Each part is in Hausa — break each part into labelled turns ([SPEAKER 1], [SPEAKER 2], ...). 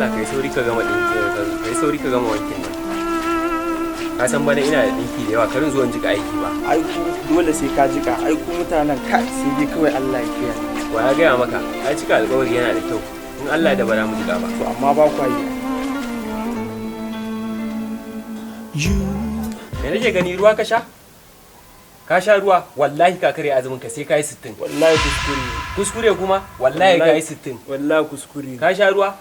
[SPEAKER 1] Allah kai sauri ka gama dinki kai sauri ka gama wankin nan ka san bana ina da dinki da yawa karin zuwan jika aiki ba
[SPEAKER 2] ai ku dole sai ka jika ai ku mutanen ka sai dai kawai Allah ya kiyaye
[SPEAKER 1] wa ya gaya maka ai cika alƙawari yana da kyau in Allah da bara mu jika ba
[SPEAKER 2] to amma ba ku yi
[SPEAKER 1] me nake gani ruwa ka sha ruwa wallahi ka kare azumin ka sai kai 60
[SPEAKER 2] wallahi
[SPEAKER 1] kuskure kuma wallahi kai 60
[SPEAKER 2] wallahi kuskure
[SPEAKER 1] ka sha ruwa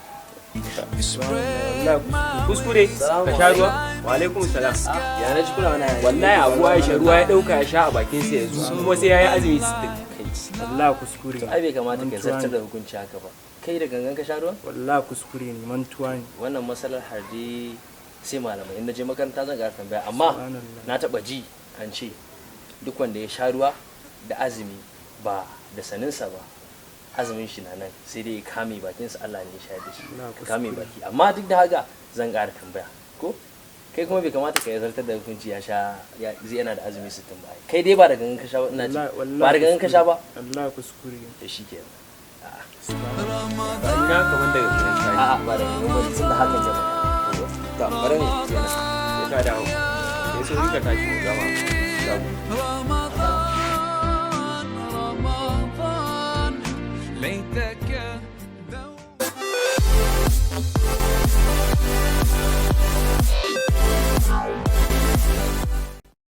[SPEAKER 2] wallahi
[SPEAKER 1] kuskure ka sha ruwa wa alaikum salam
[SPEAKER 3] ya na ci kuna wani
[SPEAKER 1] wallahi abuwa ya sha ruwa ya dauka ya sha a bakin sa yanzu kuma sai yayi azumi 60
[SPEAKER 2] wallahi kuskure
[SPEAKER 3] ai bai kamata ka zartar da hukunci haka ba kai da gangan ka sha ruwa
[SPEAKER 2] wallahi kuskure ne mantuwa ne
[SPEAKER 3] wannan masalar harde sai malamai in naje makaranta zan ga tambaya amma na taba ji an ce duk wanda ya sha ruwa da azumi ba da saninsa ba azumin shi na nan sai dai ya kame bakinsa Allah ne ya sha da shi ka kame baki amma duk da haka zan ƙara tambaya ko kai kuma bai kamata ka zartar da hukunci ya sha zai yana da azumi 60 ba kai dai ba da gangan ka sha ba ina ji ba da gangan ka sha ba
[SPEAKER 2] wallahi kuskure
[SPEAKER 3] da shi kenan
[SPEAKER 1] ina kaman daga gidan shayi
[SPEAKER 3] a'a ba da gangan ba tunda hakan jama'a to bari ne
[SPEAKER 1] sai ka dawo sai ka tashi mu gama